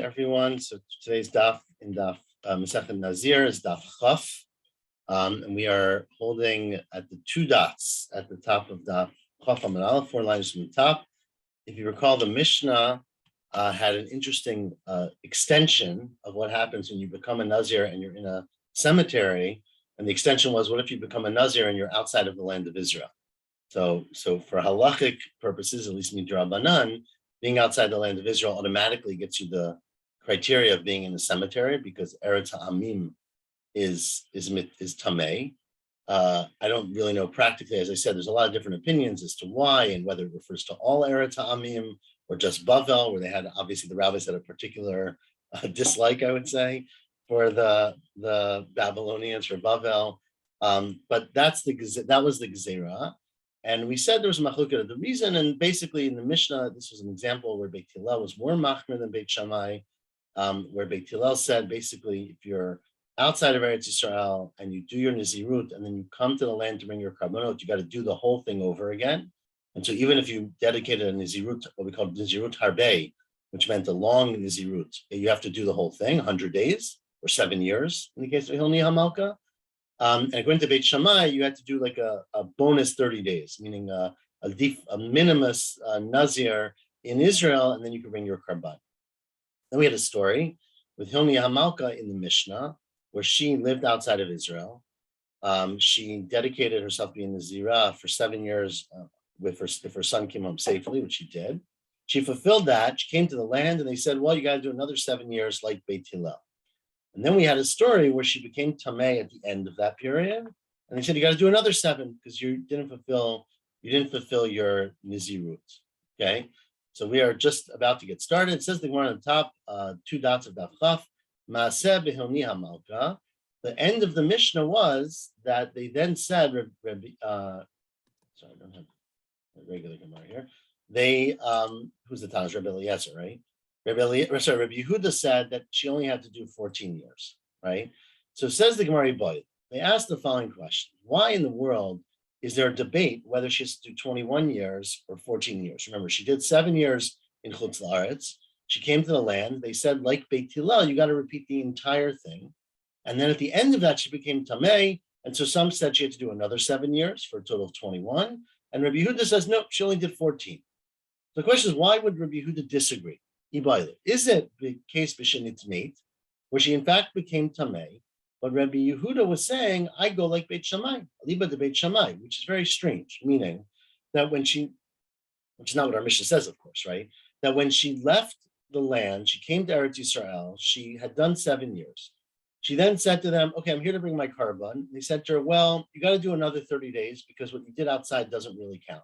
Everyone. So today's daf in daf Masechet Nazir is daf Chaf, and we are holding at the two dots at the top of daf Chaf Amud Aleph, 4 lines from the top. If you recall, the Mishnah had an interesting extension of what happens when you become a Nazir and you're in a cemetery. And the extension was, what if you become a Nazir and you're outside of the land of Israel? So for halachic purposes, at least midrabanan, being outside the land of Israel automatically gets you the criteria of being in the cemetery because Eretz Ha'amim is tamei. I don't really know practically. As I said, there's a lot of different opinions as to why and whether it refers to all Eretz Ha'amim or just Bavel, where they had, obviously the rabbis had a particular dislike, I would say, for the Babylonians for Bavel. But that was the Gezerah. And we said there was a machloket of the reason, and basically in the Mishnah, this was an example where Beit Hillel was more machmir than Beit Shammai, where Beit Hillel said basically if you're outside of Eretz Yisrael and you do your Nazirut and then you come to the land to bring your Karbanot, you got to do the whole thing over again. And so even if you dedicated a Nazirut, what we call Nazirut Harbeh, which meant a long Nazirut, you have to do the whole thing, 100 days or 7 years in the case of Hilni Hamalka. And according to Beit Shammai, you had to do like a bonus 30 days, meaning a minimus Nazir in Israel, and then you could bring your Karban. Then we had a story with Hilni Hamalka in the Mishnah, where she lived outside of Israel. She dedicated herself being Nazirah for 7 years if her son came home safely, which she did. She fulfilled that. She came to the land, and they said, well, you got to do another 7 years like Beit Hillel. And then we had a story where she became tamei at the end of that period, and they said you got to do another 7 because you didn't fulfill your nizirut. Okay, so we are just about to get started. It says the Gemara on the top, 2 dots of daf chaf, maaseh behilni hamalka. The end of the Mishnah was that they then said, sorry, I don't have a regular Gemara here. They who's the Tanash? Rabbi Eliezer, right? Rabbi Yehuda said that she only had to do 14 years, right? So says the Gemara Boy. They asked the following question: why in the world is there a debate whether she has to do 21 years or 14 years? Remember, she did 7 years in Chutz La'aretz. She came to the land. They said, like Beit Hillel, you got to repeat the entire thing. And then at the end of that, she became Tamei. And so some said she had to do another 7 years for a total of 21. And Rabbi Yehuda says, no, she only did 14. The question is, why would Rabbi Yehuda disagree? Is it the case b'shenitmeit, where she in fact became tamei, but Rabbi Yehuda was saying, I go like Beit Shammai, aliba de Beit Shammai, which is very strange, meaning that which is not what our Mishnah says, of course, right? That when she left the land, she came to Eretz Yisrael, she had done 7 years. She then said to them, okay, I'm here to bring my karban. They said to her, well, you got to do another 30 days because what you did outside doesn't really count.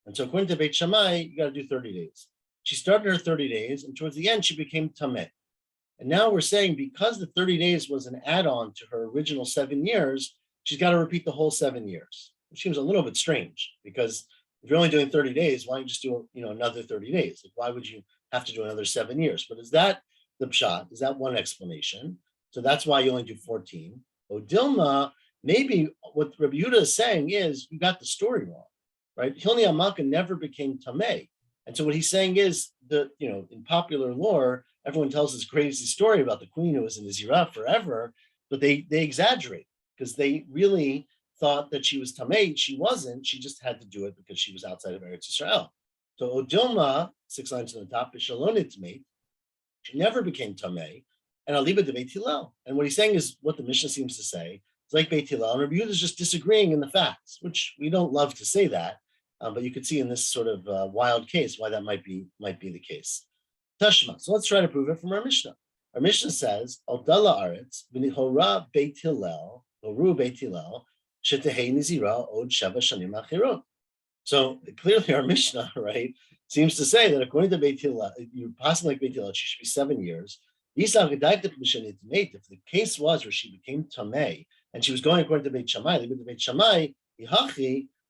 And so according to Beit Shammai, you got to do 30 days. She started her 30 days, and towards the end, she became tameh. And now we're saying because the 30 days was an add-on to her original 7 years, she's got to repeat the whole 7 years. Which seems a little bit strange because if you're only doing 30 days, why don't you just do another 30 days? Like, why would you have to do another 7 years? But is that the pshat? Is that one explanation? So that's why you only do 14. Dilma, maybe what Rabbi Yehuda is saying is you got the story wrong, right? Hilni Hamalka never became tamei. And so what he's saying is that, in popular lore, everyone tells this crazy story about the queen who was in Nazirah forever, but they exaggerate because they really thought that she was tamei. She wasn't. She just had to do it because she was outside of Eretz Yisrael. So Odilma, 6 lines on the top, is shalonitmei. She never became tamei, and aliba de Beit Hillel. And what he's saying is what the Mishnah seems to say. It's like Beit Hillel, and Rabbi Yehuda is just disagreeing in the facts, which we don't love to say that. But you could see in this sort of wild case why that might be the case. Tashma. So let's try to prove it from our Mishnah. Our Mishnah says, Aldala Aretz, Hora Beit Hillel, Horu Beit Hillel, Shetehei Nizira, Od Sheva Shanim Achirot. So clearly our Mishnah, right, seems to say that according to Beit Hillel, you're possibly like Beit Hillel, she should be 7 years. If the case was where she became Tamei, and she was going according to Beit Shammai,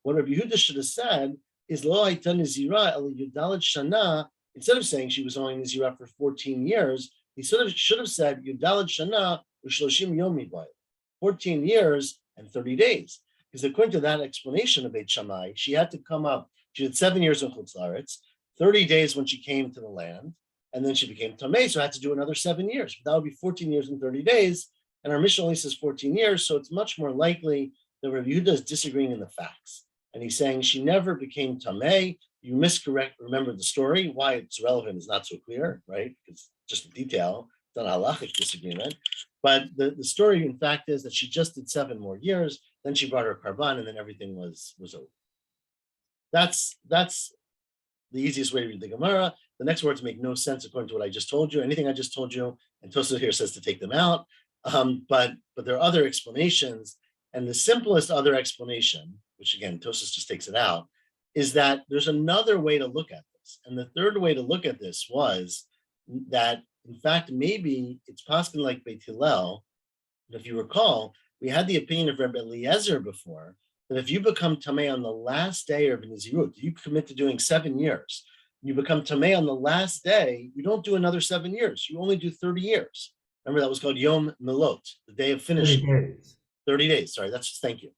what Rabbi Yehuda should have said is Lo Hayta Nazira El Yudalet Shana. Instead of saying she was only Nazira for 14 years, he should have said Yudalet Shana Ushloshim Yom Mibayil, 14 years and 30 days. Because according to that explanation of Beit Shammai, she had to come up. She did 7 years in Chutz La'aretz, 30 days when she came to the land, and then she became Tameh, so I had to do another 7 years. But that would be 14 years and 30 days. And our Mishnah only says 14 years, so it's much more likely that Rabbi Yehuda is disagreeing in the facts. And he's saying she never became Tameh. You remember the story. Why it's relevant is not so clear, right? It's just a detail. It's not a halachic disagreement. But the story, in fact, is that she just did 7 more years. Then she brought her karban, and then everything was over. That's the easiest way to read the Gemara. The next words make no sense according to what I just told you. Anything I just told you, and Tosafot here says to take them out. But there are other explanations, and the simplest other explanation, which again Tosafot just takes it out, is that there's another way to look at this. And the third way to look at this was that, in fact, maybe it's possible like Beit Hillel. If you recall, we had the opinion of Rabbi Eliezer before, that if you become Tameh on the last day of Nazirut, you commit to doing 7 years, you become Tameh on the last day, you don't do another 7 years, you only do 30 years. Remember, that was called Yom Melot, the day of finishing. 30 days. 30 days, sorry, thank you,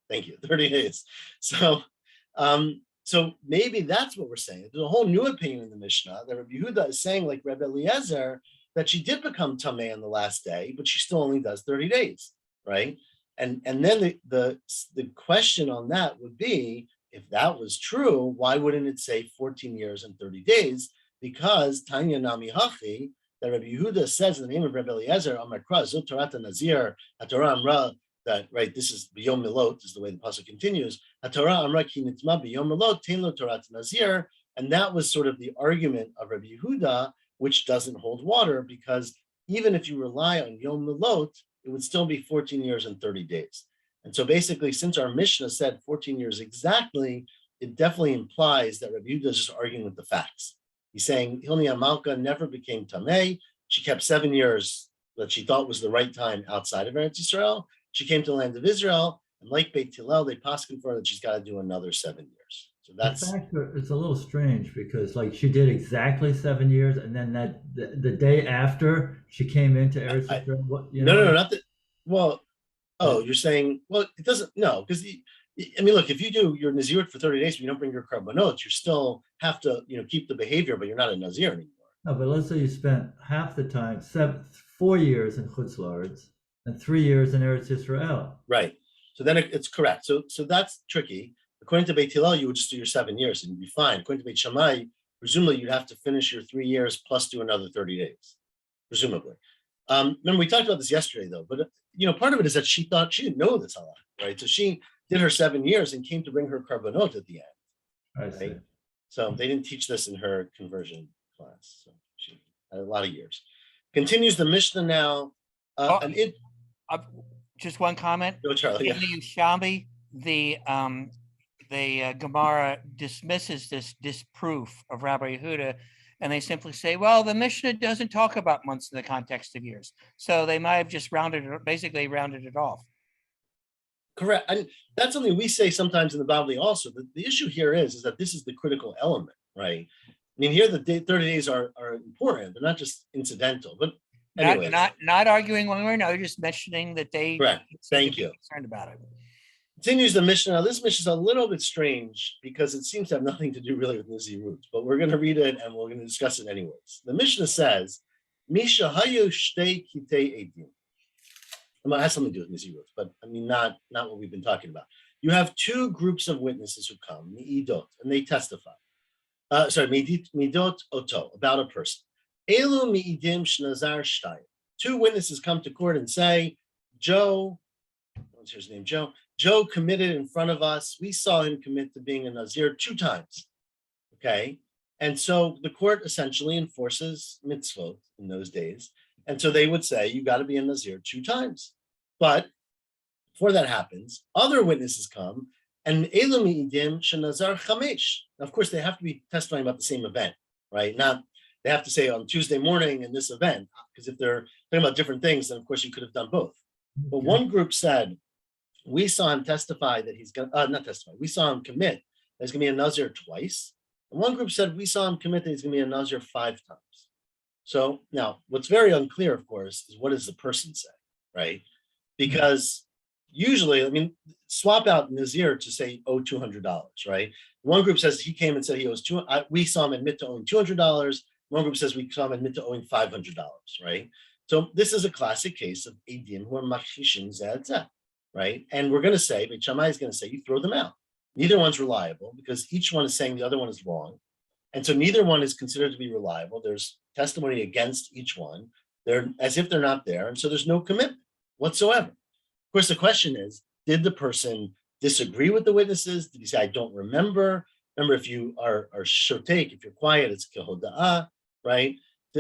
30 days. So maybe that's what we're saying. There's a whole new opinion in the Mishnah that Rabbi Yehuda is saying, like Rabbi Eliezer, that she did become Tameh on the last day, but she still only does 30 days, right? And then the question on that would be, if that was true, why wouldn't it say 14 years and 30 days? Because Tanya Nami Hachi, that Rabbi Yehuda says in the name of Rabbi Eliezer, Amakra, Zot Torah Nazir, HaTorah Amra, that, right, this is B'yom Melot, is the way the pasuk continues, HaTorah Amra ki nitma B'yom Melot, Tein lo Torah Nazir, and that was sort of the argument of Rabbi Yehuda, which doesn't hold water, because even if you rely on Yom Melot, it would still be 14 years and 30 days. And so basically, since our Mishnah said 14 years exactly, it definitely implies that Rabbi Yehuda is just arguing with the facts. He's saying Hilni Amalka never became Tameh. She kept 7 years that she thought was the right time outside of Eretz Yisrael. She came to the land of Israel, and like Beit Hillel, they paskin for her that she's got to do another 7 years. So that's... In fact, it's a little strange because like she did exactly 7 years, and then the day after she came into Eretz Yisrael. No, not that. Well, you're saying, well, it doesn't, no, because I mean, look, if you do your Nazirut for 30 days, and you don't bring your karbanot, you still have to, keep the behavior, but you're not a Nazir anymore. No, but let's say you spent half the time, 4 years in Chutz La'aretz and 3 years in Eretz Yisrael. Right. So then it's correct. So that's tricky. According to Beit Hillel, you would just do your 7 years and you'd be fine. According to Beit Shammai, presumably you'd have to finish your 3 years plus do another 30 days, presumably. Remember, we talked about this yesterday, though, but part of it is that she thought she didn't know this a lot, right? So she did her 7 years and came to bring her karbanot at the end. I see. So they didn't teach this in her conversion class. So she had a lot of years. Continues the Mishnah now. Just one comment. Go, Charlie. In the Yushalmi, the Gemara dismisses this disproof of Rabbi Yehuda, and they simply say, well, the Mishnah doesn't talk about months in the context of years. So they might have just rounded it off. Correct. And that's something we say sometimes in the Bavli also. The issue here is that this is the critical element, right? I mean, here the 30 days are important. They're not just incidental. But anyway. Not arguing one way or another, just mentioning that they correct. Thank you. Concerned about it. Continues the Mishnah. Now, this Mishnah is a little bit strange because it seems to have nothing to do really with Nazirut, but we're going to read it and we're going to discuss it anyways. The Mishnah says, Misha hayu shtei kitei edim. It has something to do with Nazirut, but I mean, not what we've been talking about. You have 2 groups of witnesses who come, mi'idot, and they testify. Midot oto, about a person. Elu mi'idim shnazar shtayim. 2 witnesses come to court and say, Joe, what's his name? Joe committed in front of us. We saw him commit to being a Nazir 2 times. Okay. And so the court essentially enforces mitzvot in those days. And so they would say, you got to be a Nazir 2 times. But before that happens, other witnesses come and elu mi'idim shenazar chamesh. Of course, they have to be testifying about the same event, right? Not, they have to say on Tuesday morning in this event, because if they're talking about different things, then of course you could have done both. But one group said, we saw him testify that he's going to, not testify, we saw him commit that he's going to be a Nazir twice. And one group said, we saw him commit that he's going to be a Nazir 5 times. So now what's very unclear, of course, is what does the person say, right? Because usually, I mean, swap out Nazir to say, owe $200, right? One group says he came and said he owes we saw him admit to owing $200. One group says we saw him admit to owing $500, right? So this is a classic case of Eidim who are Machishin Zeh, right? And we're going to say, Beit Shammai is going to say, you throw them out. Neither one's reliable because each one is saying the other one is wrong. And so neither one is considered to be reliable. There's testimony against each one. They're as if they're not there. And so there's no commitment whatsoever. Of course, the question is, did the person disagree with the witnesses? Did he say, I don't remember? Remember, if you are shotek, if you're quiet, it's kehoda'ah, right?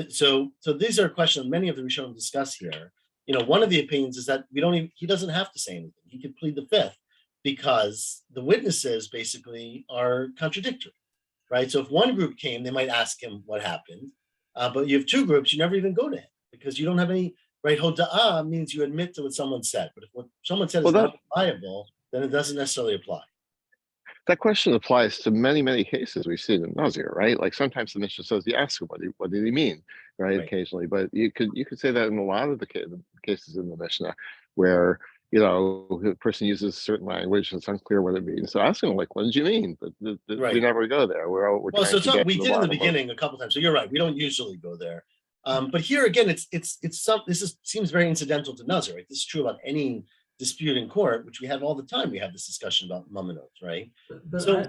So these are questions many of the Rishonim discuss here. One of the opinions is that he doesn't have to say anything. He could plead the fifth because the witnesses basically are contradictory, right? So if one group came, they might ask him what happened. But you have two groups, you never even go to him because you don't have any, right? Hoda'ah means you admit to what someone said. But if what someone said is not reliable, then it doesn't necessarily apply. That question applies to many, many cases we've seen in Nazir, right? Like sometimes the Mishnah says, you ask him, what did he mean, right? Occasionally, but you could say that in a lot of the cases in the Mishnah where, the person uses certain language and it's unclear what it means. So ask him, like, what did you mean? But we never go there. We did in the beginning a couple times. So you're right. We don't usually go there. But here again, seems very incidental to Nazir, right? This is true about any dispute in court, which we have all the time. We have this discussion about mamonot, right? But so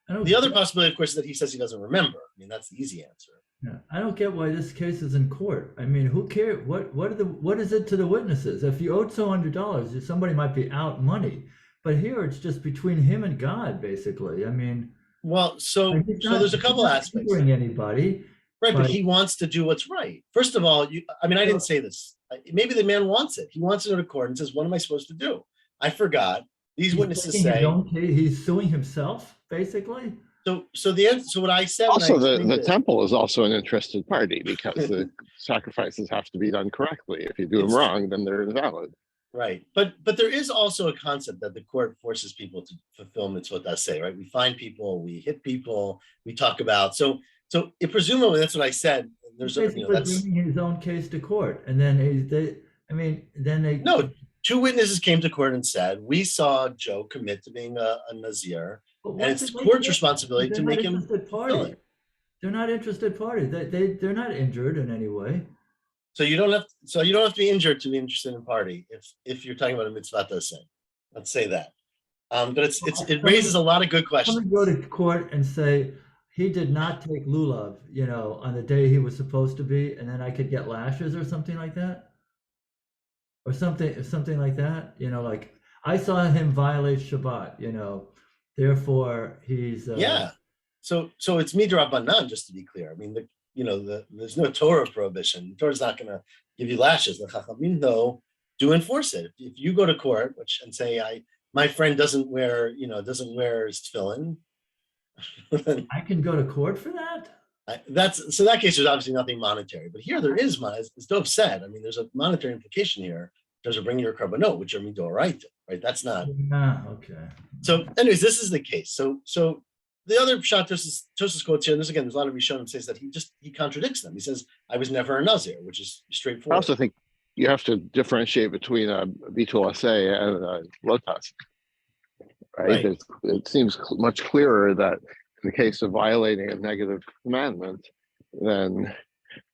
the other possibility, of course, is that he says he doesn't remember. I mean, that's the easy answer. Yeah, I don't get why this case is in court. I mean, who cares? What is it to the witnesses? If you owed $200, somebody might be out money, but here it's just between him and God, basically. I mean, well, so there's a couple aspects. Anybody, right? But he wants to do what's right. First of all, I didn't say this. Maybe the man wants it. He wants to go to court and says, "What am I supposed to do? I forgot." These witnesses say he's suing himself, basically. So what I said. Also, the temple is also an interested party because the sacrifices have to be done correctly. If you do them wrong, then they're invalid. Right, but there is also a concept that the court forces people to fulfill mitzvot aseh, right? We find people, we hit people, we talk about. So presumably that's what I said. There's that's bringing his own case to court, and then two witnesses came to court and said, we saw Joe commit to being a Nazir, and it's the court's responsibility to make him fulfill it. They're not interested parties. They're not injured in any way. So you don't have to be injured to be interested in party if you're talking about a mitzvah aseh. Let's say that. But it raises a lot of good questions. Let me go to court and say he did not take lulav, on the day he was supposed to be, and then I could get lashes or something like that, or something like that. Like I saw him violate Shabbat. Therefore he's So it's midrabanan, just to be clear. I mean, there's no Torah prohibition. The Torah's not going to give you lashes. The Chachamim, though, do enforce it. If you go to court and say, my friend doesn't wear his tefillin, I can go to court for that. So that case, there's obviously nothing monetary. But here there is, as Dov said. I mean, there's a monetary implication here in terms of bringing your korbanot, which are midoraita, right? That's not. Okay. So, anyways, this is the case. So the other shot Tosfos quotes here, and there's a lot of Rishonim says that he contradicts them. He says, I was never a Nazir, which is straightforward. I also think you have to differentiate between bitul aseh and lotas. Right? It seems much clearer that in the case of violating a negative commandment, then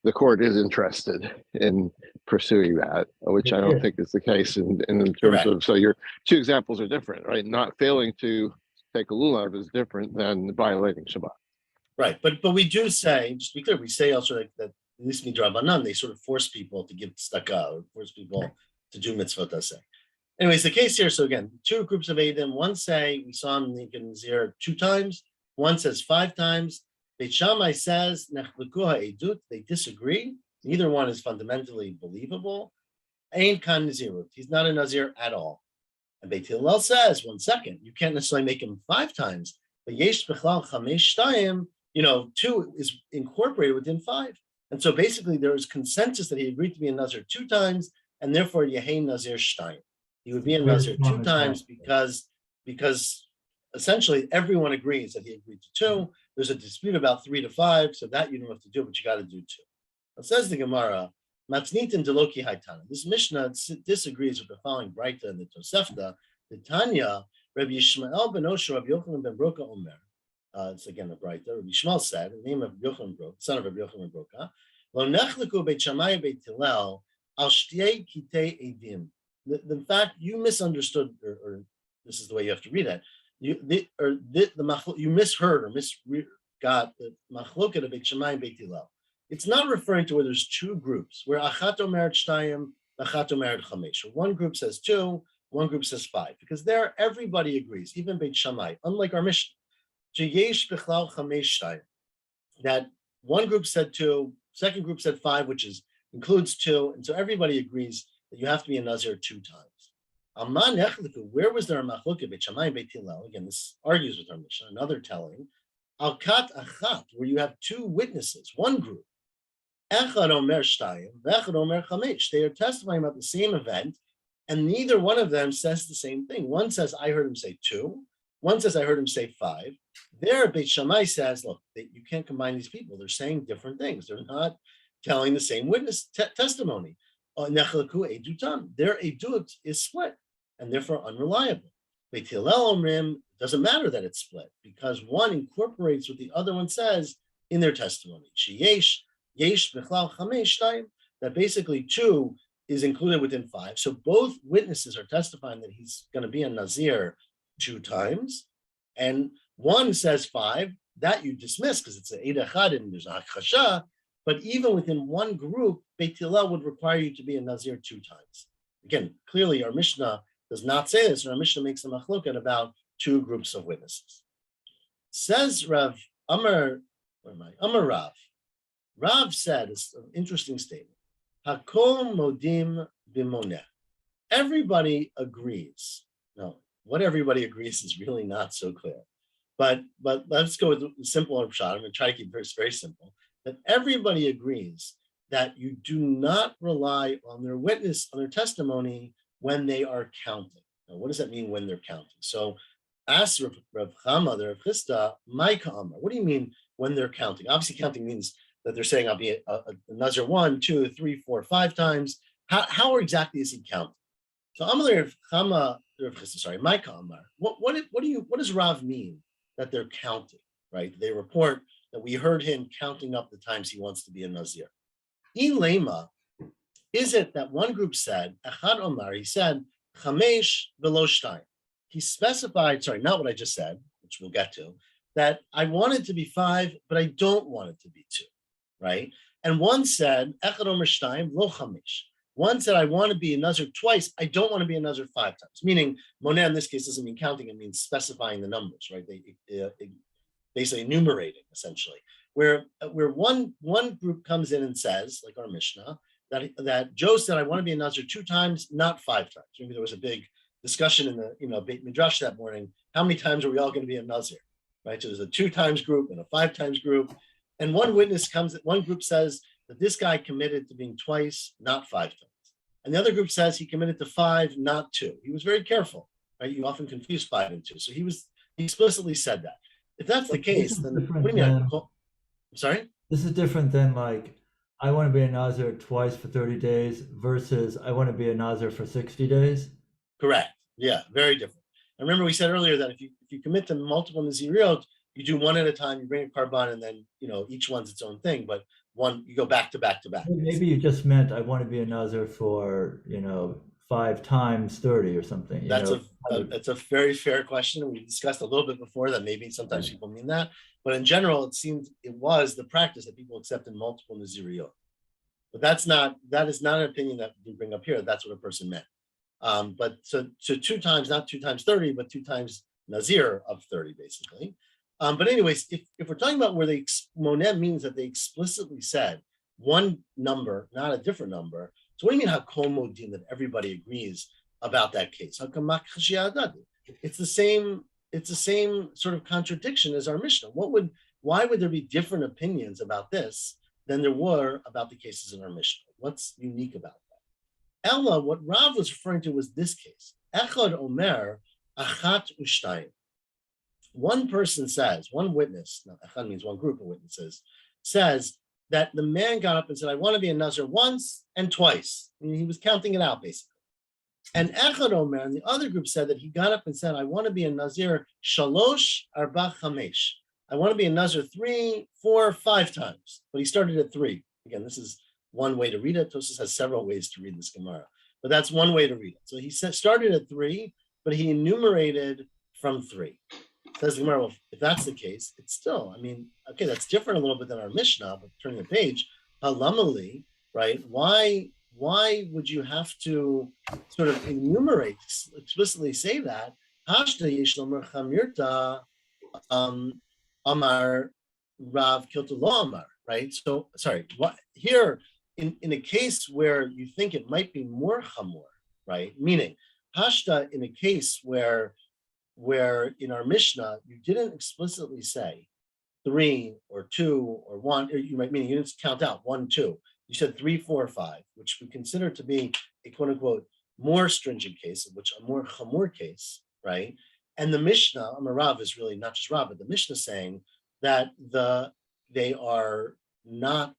the court is interested in pursuing that, which I don't think is the case in terms of. So your two examples are different, right? Not failing to take a lulav is different than violating Shabbat. Right, but we do say, just to be clear, we say also that at least midrabanan, they sort of force people to give tzedakah, force people to do mitzvot aseh. Anyways, the case here, so again, two groups of Eidim, one say we saw him in Nazir 2 times, one says 5 times. Beit Shammai says, nechleku ha'edut, they disagree. Neither one is fundamentally believable. Ein kan Nazirut, he's not a Nazir at all. And Beit Hillel says, 1 second, you can't necessarily make him 5 times, but yesh bechlal chamesh shtayim, 2 is incorporated within 5. And so basically there is consensus that he agreed to be a Nazir 2 times, and therefore Yehein Nazir shtayim. He would be a Nazir 2 times because essentially everyone agrees that he agreed to 2. There's a dispute about 3 to 5, so that you don't have to do, but you got to do 2. It says the Gemara, Matznit and Deloki Haitana. This Mishnah disagrees with the following Braita in the Tosefta. The Tanya, Rabbi Yishmael ben Osher, Rabbi Yochanan ben Broka Omer, it's again a brighter. Rabbi Shmuel said, in the name of Yochanan Broka, son of Rabbi Yochanan Broka, Lo nechleku beit Shammai beit Hillel al shtei kitei edim. The fact you misunderstood, or this is the way you have to read it. You misheard or misgot the machloket of Beit Shammai and Beit Hillel. It's not referring to where there's two groups, where achat omeret shtayim, achat omeret chamesh. One group says 2, one group says 5, because there everybody agrees, even Beit Shammai, unlike our Mishnah. Sheyesh bichlal chamesh shtayim, that one group said 2, second group said 5, which includes 2, and so everybody agrees that you have to be a Nazir 2 times. Where was there a machloket Beit Shammai and Beit Hillel? Again, this argues with our Mishnah. Another telling, al kat achat, where you have 2 witnesses, one group. Echad omer shtayim, v'echad omer chamesh. They are testifying about the same event, and neither one of them says the same thing. One says, I heard him say 2. One says, I heard him say 5. There, Beit Shammai says, look, you can't combine these people. They're saying different things. They're not telling the same witness testimony. Nechleku edutam. Their edut is split, and therefore unreliable. Beit Hillel omrim, doesn't matter that it's split, because one incorporates what the other one says in their testimony. Sheyesh, yesh bichlal chamesh shtayim, that basically 2 is included within 5. So both witnesses are testifying that he's going to be a Nazir 2 times, and one says 5, that you dismiss because it's an Eid Echad and there's a Hakasha. But even within one group, Beit Hillel would require you to be a Nazir 2 times. Again, clearly our Mishnah does not say this, and our Mishnah makes a machloket about 2 groups of witnesses. Says Rav Amar, Amar Rav. Rav said, it's an interesting statement. Hakol modim bimoneh. Everybody agrees. No, what everybody agrees is really not so clear. But let's go with the simple shot. I'm going to try to keep it very simple. That everybody agrees that you do not rely on their witness, on their testimony when they are counting. Now, what does that mean when they're counting? So ask Rav Chama, the Rav Chisda, Maika Amar. What do you mean when they're counting? Obviously, counting means that they're saying I'll be a Nazir 1, 2, 3, 4, 5 times. How exactly is he counting? So Amar Rav Chama, Rav Chisda, sorry, Maika Amar. What does Rav mean that they're counting? Right? They report that we heard him counting up the times he wants to be a Nazir. Ilema, is it that one group said, Echad Omar, he said, Chamesh velo shtayim. He specified, sorry, not what I just said, which we'll get to, that I want it to be 5, but I don't want it to be 2, right? And one said, Echad Omer shtayim lo chamesh. One said, I want to be a Nazir twice, I don't want to be a Nazir 5 times. Meaning, Moneh in this case doesn't mean counting, it means specifying the numbers, right? They basically enumerating, essentially, where one group comes in and says, like our Mishnah, that Joe said, I want to be a Nazir 2 times, not 5 times. Maybe there was a big discussion in the Beit Midrash that morning. How many times are we all going to be a Nazir? Right? So there's a 2 times group and a 5 times group. And one witness comes, one group says that this guy committed to being twice, not 5 times. And the other group says he committed to 5, not 2. He was very careful, right? You often confuse 5 and 2. So he explicitly said that. If that's the case, then what do you mean? I'm sorry? This is different than like, I want to be a Nazir twice for 30 days versus I want to be a Nazir for 60 days. Correct. Yeah, very different. And remember, we said earlier that if you commit to multiple Naziriyot, you do one at a time, you bring a carbon, and then, each one's its own thing, but one, you go back to back to back. Maybe you just meant I want to be a Nazir for, 5 times 30 or something. That's a very fair question. We discussed a little bit before that maybe sometimes people mean that, but in general, it was the practice that people accepted multiple Naziriyot. But that is not an opinion that we bring up here. That's what a person meant. But so 2 times, not 2 times 30, but 2 times Nazir of 30, basically. But anyways, if we're talking about where Moneh means that they explicitly said one number, not a different number. So what do you mean hakol modin, that everybody agrees about that case? It's the same sort of contradiction as our Mishnah. Why would there be different opinions about this than there were about the cases in our Mishnah? What's unique about that? Ella, what Rav was referring to was this case. Echad omer achat ushtayim. One person says, one witness, now echad means one group of witnesses, says that the man got up and said, I want to be a Nazir once and twice. And he was counting it out, basically. And Echad Omer, and the other group said that he got up and said, I want to be a Nazir shalosh arba chamesh. I want to be a Nazir 3, 4, 5 times, but he started at 3. Again, this is one way to read it. Tosfos has several ways to read this Gemara, but that's one way to read it. So he started at 3, but he enumerated from 3. Says the Gemara, well, if that's the case, it's still, I mean, okay, that's different a little bit than our Mishnah, but turning the page, halamali, right? Why would you have to sort of enumerate, explicitly say that? Hashda yesh lomer chamirta amar Rav kilta lo amar, right? So, sorry, what here, in a case where you think it might be more chamor, right? Meaning, hashda in a case where in our Mishnah, you didn't explicitly say 3 or 2 or 1, or you might mean you didn't count out 1, 2. You said 3, 4, 5, which we consider to be a quote unquote more stringent case, which a more chamor case, right? And the Mishnah, Rav is really not just Rav, but the Mishnah saying that they are not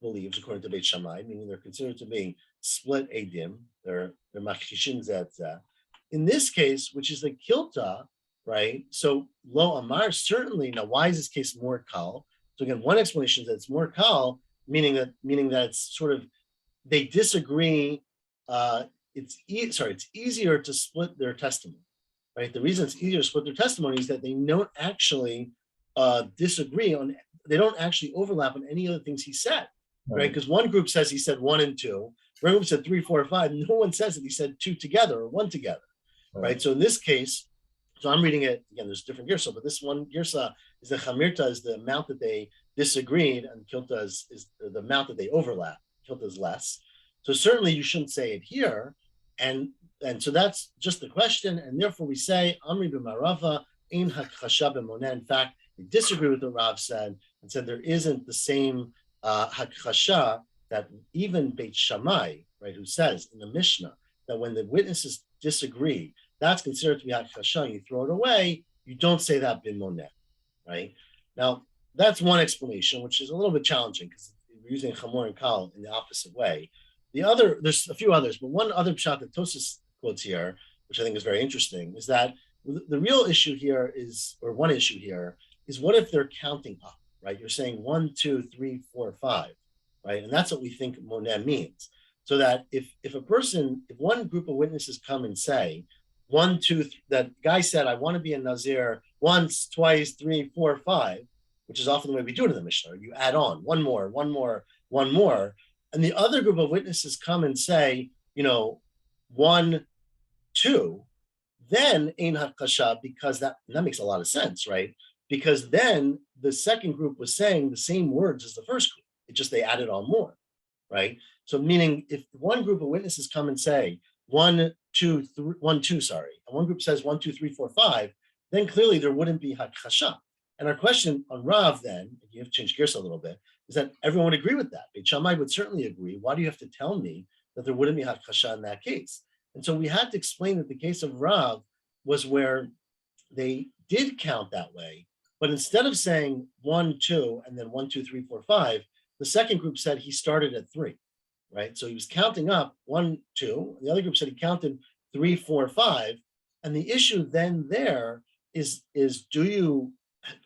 believed according to Beit Shammai, meaning they're considered to be split edim, they're machishin zeh. In this case, which is the kilta, right? So lo amar, certainly. Now, why is this case more kal? So again, one explanation is that it's more kal, meaning that it's sort of they disagree. It's easier to split their testimony, right? The reason it's easier to split their testimony is that they don't actually disagree on. They don't actually overlap on any other things he said, right? Because one group says he said 1 and 2. One group said 3, 4, 5. No one says that he said 2 together or 1 together. Right. So in this case, so I'm reading it again, there's different girsa, but this one girsa is the chamirta is the amount that they disagreed, and kilta is the amount that they overlap. Kilta is less. So certainly you shouldn't say it here. And so that's just the question. And therefore we say, Amri b'marava, ein hakchasha b'moneh. In fact, they disagree with what Rav said and said there isn't the same hakchasha that even Beit Shammai, right, who says in the Mishnah that when the witnesses disagree, that's considered to be hakchasha. You throw it away. You don't say that bin moneh, right? Now, that's one explanation, which is a little bit challenging because we're using chamor and kal in the opposite way. The other, there's a few others, but one other pshat that Tosfos quotes here, which I think is very interesting, is that the real issue here is, or one issue here, is what if they're counting up, right? You're saying 1, 2, 3, 4, 5, right? And that's what we think moneh means. So that if one group of witnesses come and say, 1, 2, that guy said, I want to be a Nazir once, twice, 3, 4, 5, which is often the way we do it in the Mishnah. You add on one more, and the other group of witnesses come and say, 1, 2, then ein hakasha, because that makes a lot of sense, right? Because then the second group was saying the same words as the first group. It just they added on more, right? So meaning if one group of witnesses come and say 1, 2, 3, 1, 2, sorry, and one group says 1, 2, 3, 4, 5, then clearly there wouldn't be hakasha. And our question on Rav then, if you have to change gears a little bit, is that everyone would agree with that. Beit Shammai would certainly agree. Why do you have to tell me that there wouldn't be hakasha in that case? And so we had to explain that the case of Rav was where they did count that way, but instead of saying 1, 2, and then 1, 2, 3, 4, 5, the second group said he started at 3, right? So he was counting up 1, 2. The other group said he counted 3, 4, 5. And the issue then there is do you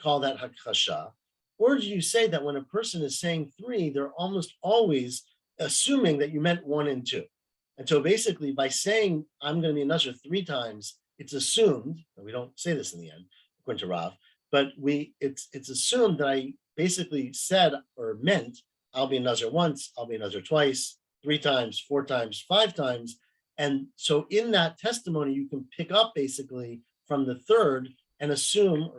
call that hakasha, or do you say that when a person is saying 3, they're almost always assuming that you meant 1 and 2? And so basically by saying I'm going to be a Nazir 3 times, it's assumed, and we don't say this in the end, according to Rav, but it's assumed that I basically said or meant I'll be a Nazir once, I'll be a Nazir twice, 3 times, 4 times, 5 times. And so in that testimony, you can pick up basically from the third and assume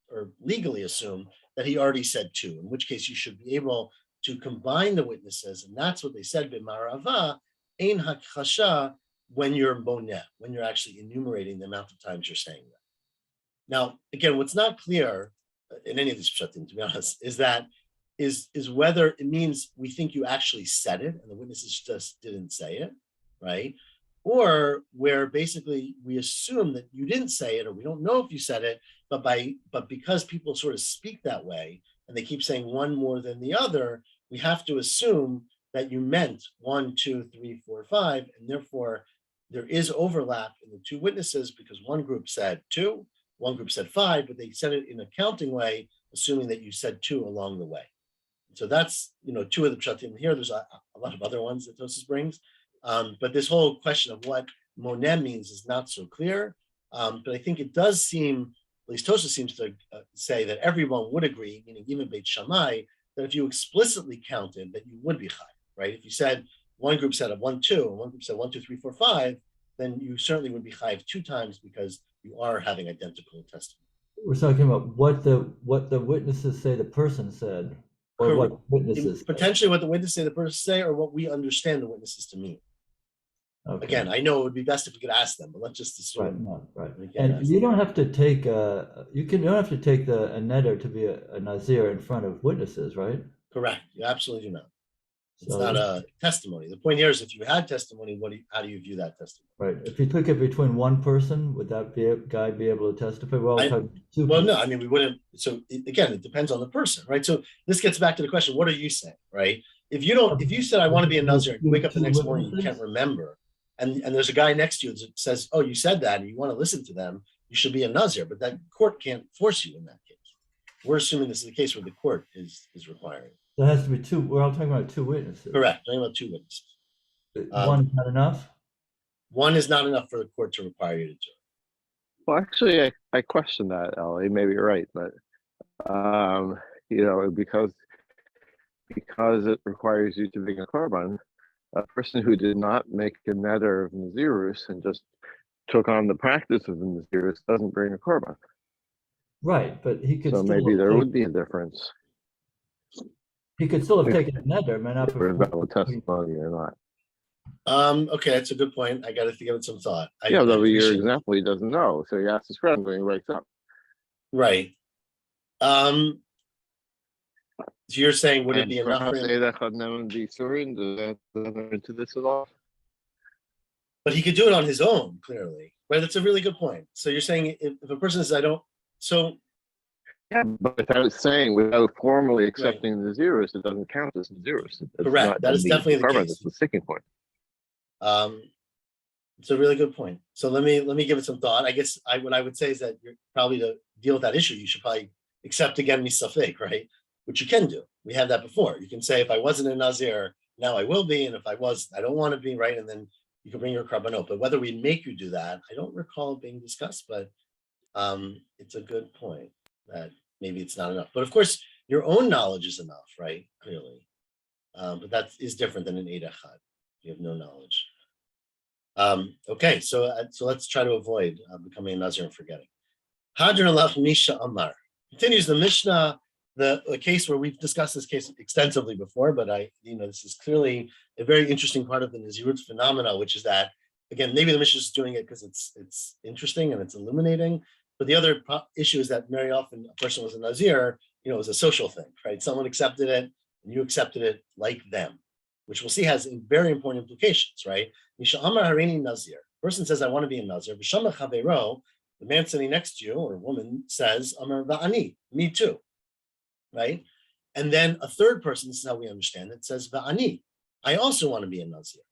or legally assume that he already said 2, in which case you should be able to combine the witnesses. And that's what they said, b'marava, ein hakasha, when you're moneh, when you're actually enumerating the amount of times you're saying that. Now, again, what's not clear in any of these pshatim, to be honest, is whether it means we think you actually said it and the witnesses just didn't say it, right? Or where basically we assume that you didn't say it, or we don't know if you said it, but because people sort of speak that way and they keep saying one more than the other, we have to assume that you meant 1, 2, 3, 4, 5, and therefore there is overlap in the 2 witnesses because one group said 2, one group said 5, but they said it in a counting way assuming that you said two along the way. So that's, two of the pshatim here. There's a lot of other ones that Tosfos brings. But this whole question of what monem means is not so clear. But I think it does seem, at least Tosfos seems to say that everyone would agree, meaning even Beit Shammai, that if you explicitly counted, that you would be chai, right? If you said one group said 1, 2, and one group said 1, 2, 3, 4, 5, then you certainly would be chayiv 2 times because you are having identical testimony. We're talking about what the witnesses say the person said, or Correct. what witnesses Potentially what the witnesses say the person say, or what we understand the witnesses to mean. Okay. Again, I know it would be best if we could ask them, but let's just assume. Right. And you don't have to take you don't have to take a neder to be a nazir in front of witnesses, right? Correct. You absolutely do not. It's So- not a testimony. The point here is if you had testimony, how do you view that testimony? Right. If you took it between one person, would that guy be able to testify? Well, two Well, people. no, I mean, we wouldn't. So again, it depends on the person, right? So this gets back to the question, what are you saying, right? If you said, I want to be a Nazir, and you wake up the next morning, you can't remember, and there's a guy next to you that says, oh, you said that, and you want to listen to them, you should be a Nazir, but that court can't force you in that case. We're assuming this is the case where the court is requiring. There has to be two. We're all talking about two witnesses. Correct. Talking about two witnesses. One is not enough. One is not enough for the court to require you to do it. Well, actually, I question that, Ellie. Maybe you're right, but because it requires you to be a korban, a person who did not make a neder of Nazirus and just took on the practice of the Nazirus doesn't bring a korban. Right, but he could. So still maybe there take- would be a difference He could still have taken a neder, man. Not for valid testimony or not. Okay, that's a good point. I got to give it some thought. Yeah, though your appreciate it. example, he doesn't know, so he asks his friend when he wakes up. Right. So you're saying, would it And be enough for perhaps him? Eidach Adnan B'Yisurin, does that enter into this at all? But he could do it on his own, clearly. Right? That's a really good point. So you're saying if a person says, I don't, so Yeah, but without saying, without formally accepting the Nazirus, it doesn't count as Nazirus. It's Correct. not That is the definitely the korban, case. It's the sticking point. it's a really good point. So let me give it some thought. I guess what I would say is that you're probably to deal with that issue, you should probably accept again misafek, right? Which you can do. We had that before. You can say, if I wasn't a Nazir, now I will be, and if I was, I don't want to be, right? And then you can bring your korbanot. But whether we make you do that, I don't recall it being discussed, but it's a good point that maybe it's not enough. But of course, your own knowledge is enough, right? Clearly. But that is different than an Eid Echad. You have no knowledge. Okay, so let's try to avoid becoming a Nazir and forgetting. Hadran Lach Misha Amar. Continues the Mishnah, the case where we've discussed this case extensively before, but this is clearly a very interesting part of the Nazirut phenomena, which is that, again, maybe the Mishnah is doing it because it's interesting and it's illuminating. But the other issue is that very often a person was a Nazir, it was a social thing, right? Someone accepted it and you accepted it like them, which we'll see has very important implications, right? Misha Amar Harini Nazir. Person says, I want to be a Nazir. V'shama Chavero, the man sitting next to you or woman says, Amar Va'ani, me too, right? And then a third person, this is how we understand it, says Va'ani, I also want to be a Nazir.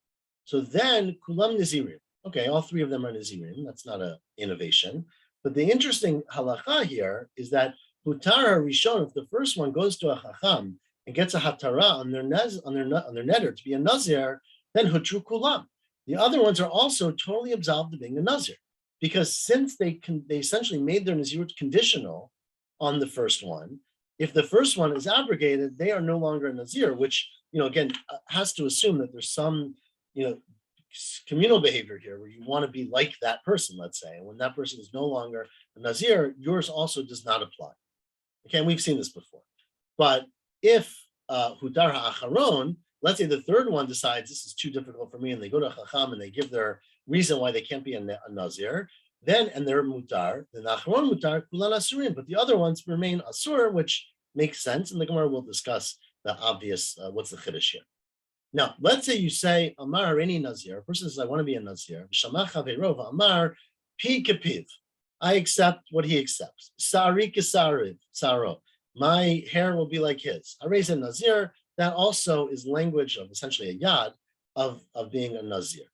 So then Kulam Nazirim. Okay, all three of them are Nazirim. That's not an innovation. But the interesting halacha here is that Hutar Rishon, if the first one goes to a Chacham and gets a Hatara on their neder to be a Nazir, then Hutru Kulam. The other ones are also totally absolved of being a Nazir. Because since they essentially made their Nazirut conditional on the first one, if the first one is abrogated, they are no longer a Nazir, which, again, has to assume that there's some, communal behavior here where you want to be like that person, let's say, and when that person is no longer a Nazir, yours also does not apply. Okay, and we've seen this before. But if Hudar Ha'acharon, let's say the third one decides this is too difficult for me, and they go to Chacham and they give their reason why they can't be a Nazir, then, and they're mutar, then Acharon mutar, kulan asurim, but the other ones remain asur, which makes sense, and the Gemara will discuss the obvious, what's the chiddush here. Now, let's say you say, Amar Harini Nazir, a person says, I want to be a Nazir, Shamach Haverov, Amar, Pi Kepiv, I accept what he accepts. Sari Kesariv, Saro, my hair will be like his. I raise a Nazir, that also is language of essentially a yad of being a Nazir.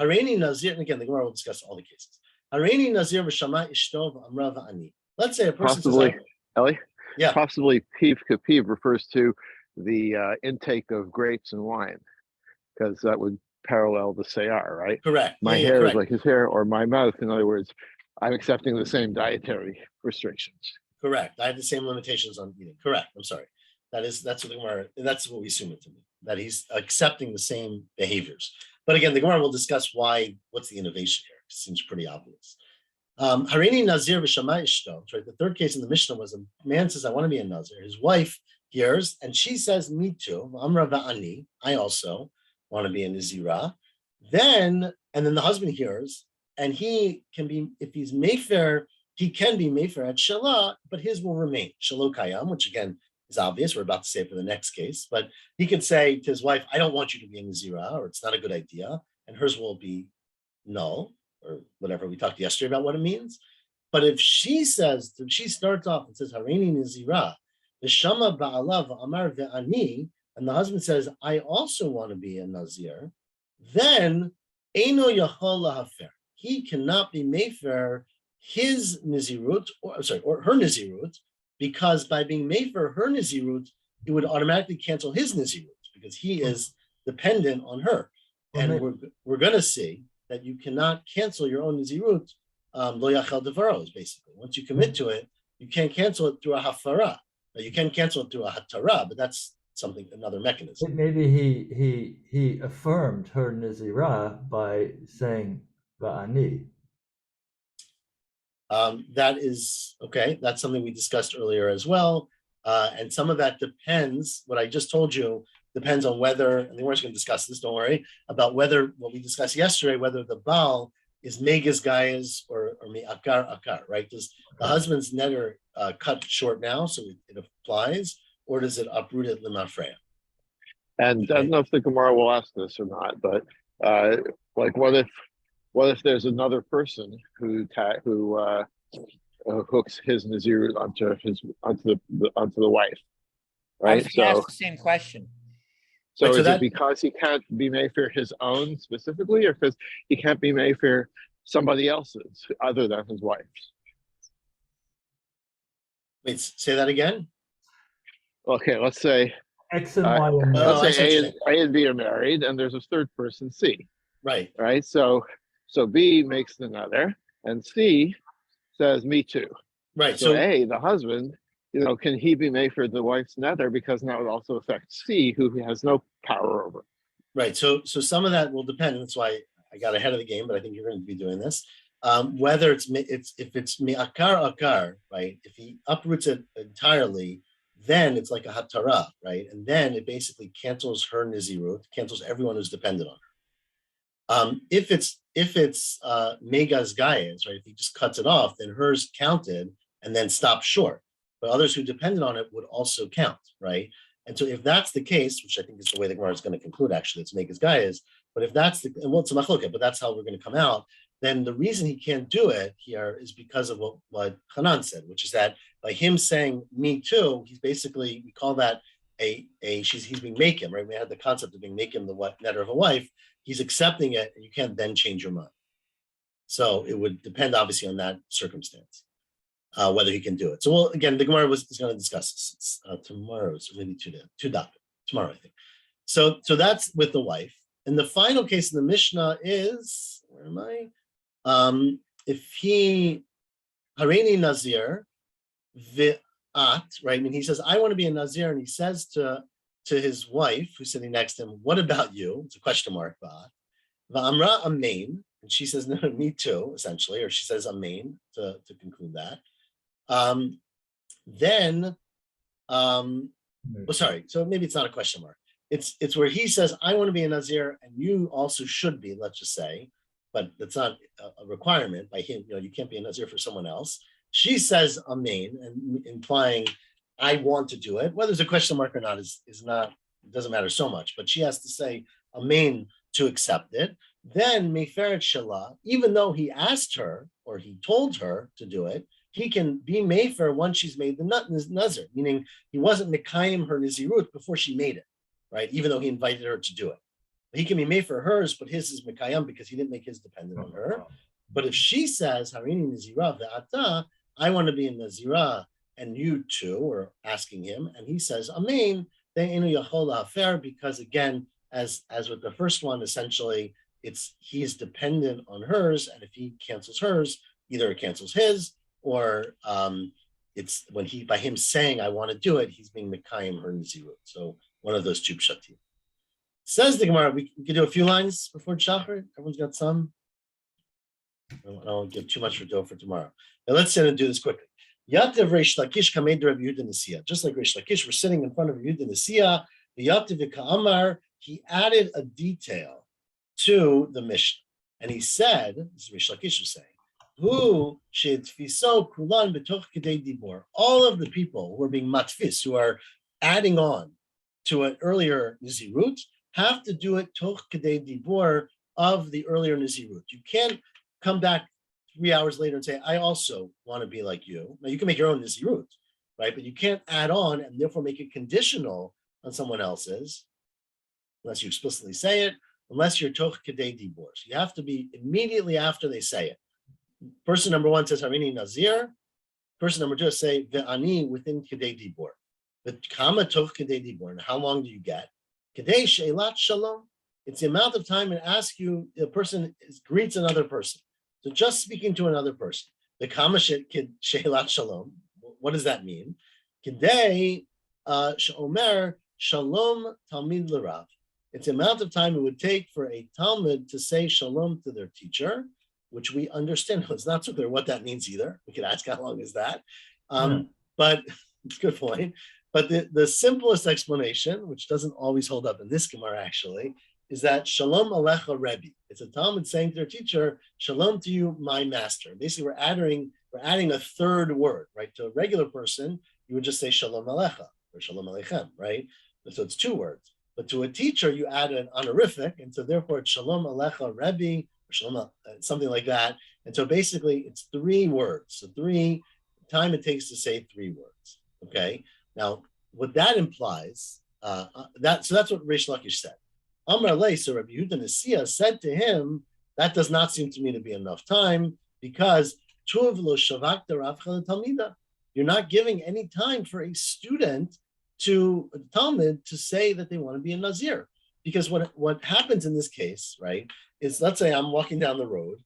Harini Nazir, and again, the Gemara will discuss all the cases. Harini Nazir v'shama ishtov amra v'ani. Let's say a person Possibly, says, Ellie, Yeah. Possibly piv kapiv refers to the intake of grapes and wine, because that would parallel the sayar, right? Correct. My Yeah, hair is correct. like his hair, or my mouth. In other words, I'm accepting the same dietary restrictions. Correct. I have the same limitations on eating. Correct. I'm sorry. That's what the Gemara, that's what we assume it to be, that he's accepting the same behaviors. But again, the Gemara will discuss what's the innovation here. It seems pretty obvious. Harini Nazir v'Shamai Ishto, right? The third case in the Mishnah was a man says, I want to be a Nazir. His wife hears, and she says, me too. Amra va'ani, I also want to be a Nazira. And then the husband hears, and he can be, if he's Mayfair, he can be Mayfair at Shalah, but his will remain Shalom Kayam, which again is obvious. We're about to say it for the next case, but he can say to his wife, I don't want you to be a Nazira, or it's not a good idea, and hers will be null, or whatever we talked yesterday about what it means. But if she says, if she starts off and says, Harini Nazira, V'shama ba'alav amar ve'ani, and the husband says, I also want to be a Nazir, then Eino Yachol lahafer. He cannot be Mayfair his Nazirut, or her Nazirut, because by being Mayfair her Nazirut, it would automatically cancel his Nazirut, because he is dependent on her. And we're going to see that you cannot cancel your own Nazirut, lo yachel devaros, basically. Once you commit to it, you can't cancel it through a hafara. Now, you can cancel it through a hatara, but that's another mechanism. Maybe he affirmed her Nazirah by saying Va'ani. That is okay. That's something we discussed earlier as well. And some of that depends, what I just told you, depends on whether, and we're just going to discuss this, don't worry, about whether what we discussed yesterday, whether the Baal is Megas Gaias or me Akar, right? Does the husband's netter cut short now, so it applies, or does it uproot it limafreya? And I don't know if the Gemara will ask this or not, but like what if there's another person who hooks his Nazir onto the wife, right? I asked the same question. So right, is it because he can't be Mayfair his own specifically, or because he can't be Mayfair somebody else's other than his wife's? Wait, say that again. Okay, let's say X and Y and let's I say A and B are married, and there's a third person, C. Right. Right. So B makes the nether, and C says me too. Right. So A, the husband, can he be made for the wife's nether, because now it also affects C, who he has no power over. Right. So some of that will depend. That's why I got ahead of the game, but I think you're going to be doing this. Whether if it's akar, right? If he uproots it entirely, then it's like a hatara, right? And then it basically cancels her nizirut, cancels everyone who's dependent on her. If it's megas gaias, right? If he just cuts it off, then hers counted and then stopped short. But others who depended on it would also count, right? And so if that's the case, which I think is the way the Gemara is going to conclude, actually, it's megas gaias. But if that's the, and well, it's a machloket, but that's how we're going to come out. Then the reason he can't do it here is because of what Hanan said, which is that by him saying me too, he's basically, we call that he's being makim, right? We had the concept of being makim, the netter of a wife. He's accepting it, and you can't then change your mind. So it would depend, obviously, on that circumstance, whether he can do it. So, well, again, the Gemara is going to discuss this. It's tomorrow, so maybe tomorrow, I think. So that's with the wife. And the final case in the Mishnah is, where am I? If he Harini Nazir Vi'at, right? I mean, he says, I want to be a Nazir, and he says to his wife, who's sitting next to him, what about you? It's a question mark, Va'amra Amen, and she says, no, me too, essentially, or she says Amen to conclude that. Sorry, so maybe it's not a question mark. It's where he says, I want to be a Nazir, and you also should be, let's just say, but that's not a requirement by him. You can't be a Nazir for someone else. She says Amen, and implying I want to do it. Whether it's a question mark or not is not, it doesn't matter so much, but she has to say Amen to accept it. Then Meferet Shalah, even though he asked her or he told her to do it, he can be Mefer once she's made the Nazir, meaning he wasn't Mekayim her Nazirut before she made it, right? Even though he invited her to do it. He can be made for hers, but his is Mekayim because he didn't make his dependent on her. But if she says, Harini Nazirah ve'ata, I want to be a Nazirah, and you too, are asking him, and he says, Amen, because again, as with the first one, essentially, he's dependent on hers, and if he cancels hers, either it cancels his, or it's when by him saying I want to do it, he's being Mekayim her Nazirut. So one of those two pshatim. Says the Gemara, we can do a few lines before Shachar. Everyone's got some. I don't give too much for dough for tomorrow. Now let's sit and do this quickly. Yativ Reish Lakish kamed Rabbi Yehuda Nasiya. Just like Reish Lakish, we're sitting in front of Rabbi Yehuda Nasiya. The Yativ Amar, he added a detail to the Mishnah, and he said, this is Reish Lakish was saying, who should fiso kulan betoch kedei dibor. All of the people who are being matfis, who are adding on to an earlier Nazirut, have to do it toch kedei dibor of the earlier Nazirut. You can't come back 3 hours later and say, I also want to be like you. Now you can make your own Nazirut, right? But you can't add on and therefore make it conditional on someone else's, unless you explicitly say it, unless you're toch kedei dibor. So you have to be immediately after they say it. Person number one says, Harini Nazir. Person number two say, Ve'ani within kedei dibor. But kama toch kedei dibor. And how long do you get? Kedei she'elat shalom. It's the amount of time it asks you, the person greets another person. So just speaking to another person. The kama she'elat shalom. What does that mean? Kedei she'omer shalom talmid l'rav. It's the amount of time it would take for a Talmud to say shalom to their teacher, which we understand. It's not so clear what that means either. We could ask how long is that? But it's a good point. But the simplest explanation, which doesn't always hold up in this Gemara actually, is that Shalom Alecha Rebbe. It's a Talmud saying to their teacher, Shalom to you, my master. Basically, we're adding a third word, right? To a regular person, you would just say Shalom Alecha or Shalom Aleichem, right? So it's two words. But to a teacher, you add an honorific, and so therefore it's Shalom Alecha Rebbe, or Shalom, something like that. And so basically, it's 3 words. So time it takes to say 3 words. Okay. Now, what that implies, that's what Reish Lakish said. Amar Lei, so Rabbi Yehuda Nasiya said to him, that does not seem to me to be enough time because Tuv lo shavakta Ravcha Talmida. You're not giving any time for a student to a Talmud to say that they want to be a Nazir. Because what happens in this case, right, is let's say I'm walking down the road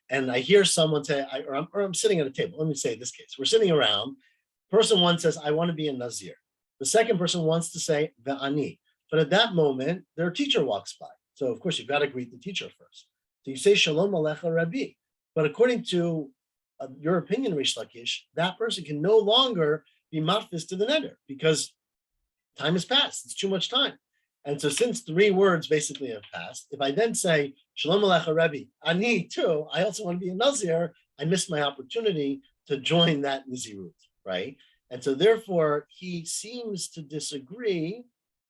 and I hear someone say, or I'm sitting at a table. Let me say this case. We're sitting around. Person one says, I want to be a Nazir. The second person wants to say, Ve'ani. But at that moment, their teacher walks by. So, of course, you've got to greet the teacher first. So you say, Shalom Alecha Rabbi. But according to your opinion, Reish Lakish, that person can no longer be matfis to the neder because time has passed. It's too much time. And so since 3 words basically have passed, if I then say, Shalom Alecha Rabbi, Ani too, I also want to be a Nazir, I missed my opportunity to join that Nazirut, right? And so therefore, he seems to disagree,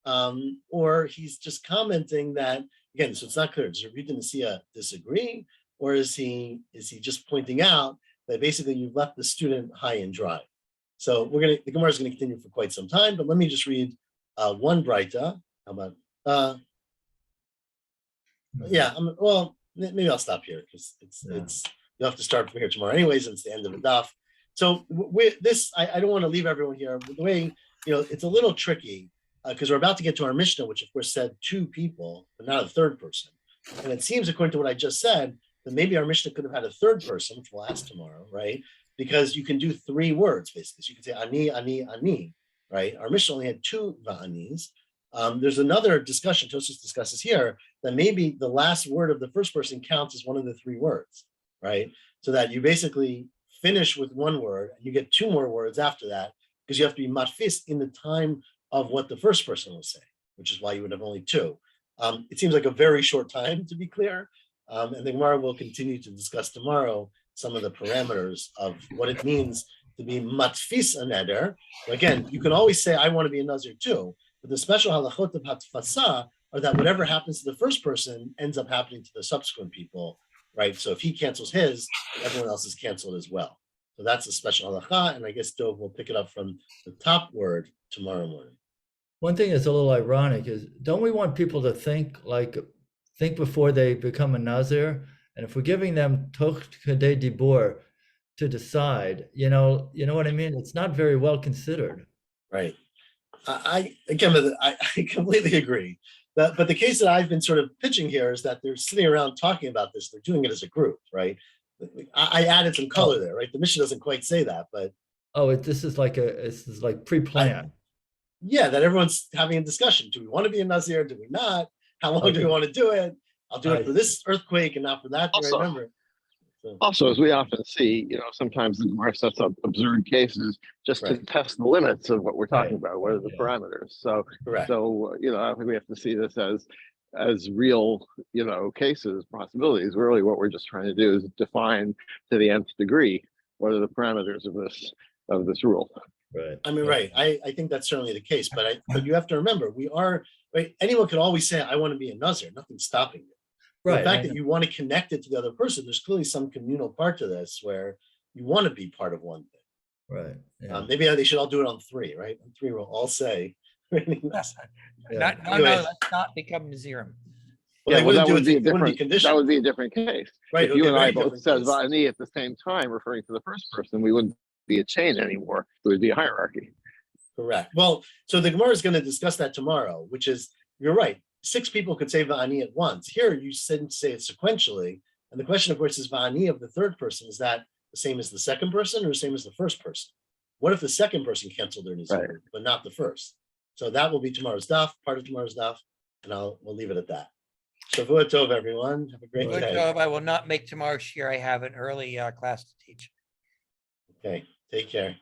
or he's just commenting that, again, so it's not clear, does Rabbi Yehuda Nasiya disagree, or is he just pointing out that basically you've left the student high and dry? So the Gemara is going to continue for quite some time, but let me just read one Braita. How about, maybe I'll stop here because you'll have to start from here tomorrow anyways, and it's the end of the daf. So I don't want to leave everyone here. The way, it's a little tricky because we're about to get to our Mishnah, which of course said 2 people, but not a third person. And it seems, according to what I just said, that maybe our Mishnah could have had a third person, which we'll ask tomorrow, right? Because you can do 3 words, basically. So you can say ani, ani, ani, right? Our Mishnah only had 2 va'anis. There's another discussion, Tosfos discusses here, that maybe the last word of the first person counts as one of the 3 words, right? So that you basically finish with 1 word, and you get 2 more words after that, because you have to be matfis in the time of what the first person will say, which is why you would have only 2. It seems like a very short time, to be clear. And the Gemara will continue to discuss tomorrow some of the parameters of what it means to be matfis a neder. Again, you can always say, I want to be a Nazir too, but the special halachot of hatfasa are that whatever happens to the first person ends up happening to the subsequent people, right? So if he cancels his, everyone else is canceled as well. So that's a special halacha, and I guess Dov will pick it up from the top word tomorrow morning. One thing that's a little ironic is, don't we want people to think before they become a Nazir? And if we're giving them toch kedei dibur, to decide. You know what I mean? It's not very well considered. Right. I completely agree. But the case that I've been sort of pitching here is that they're sitting around talking about this. They're doing it as a group, right? I added some color there, right? The mission doesn't quite say that, but Oh, this is like pre-planned. yeah, that everyone's having a discussion. Do we want to be a Nazir? Do we not? How long do we Okay. want to do it? I'll do I it for this earthquake and not for that. Also- Remember. So, Also, as we often see, sometimes the Gemara sets up absurd cases just to Right. test the limits of what we're talking Right. about. What are the Yeah. parameters? So, correct. I think we have to see this as real, cases, possibilities. Really, what we're just trying to do is define to the nth degree what are the parameters of this rule. Right. I mean, right. I think that's certainly the case, but you have to remember, we are right. Anyone could always say, "I want to be a Nazir." Nothing's stopping you. Right. The fact that you want to connect it to the other person, there's clearly some communal part to this where you want to be part of one thing. Right. Yeah. Maybe they should all do it on 3, right? On 3, we'll all say. Well, Yeah. No, Anyway. let's not become Nazirim. they wouldn't that do would it. be a It wouldn't be different. conditional. That would be a different case. Right, If it would you be a and I very both different said case. Va'ani at the same time, referring to the first person, we wouldn't be a chain anymore. It would be a hierarchy. Correct. Well, so the Gemara is going to discuss that tomorrow, which is, you're right. 6 people could say Va'ani at once. Here, you say it sequentially. And the question, of course, is Va'ani of the third person. Is that the same as the second person or the same as the first person? What if the second person canceled their Nazir, Right. but not the first? So that will be tomorrow's daf, part of tomorrow's daf, and we'll leave it at that. Shavua Tov, everyone. Have a great Good day. job. I will not make tomorrow's year. I have an early class to teach. Okay, take care.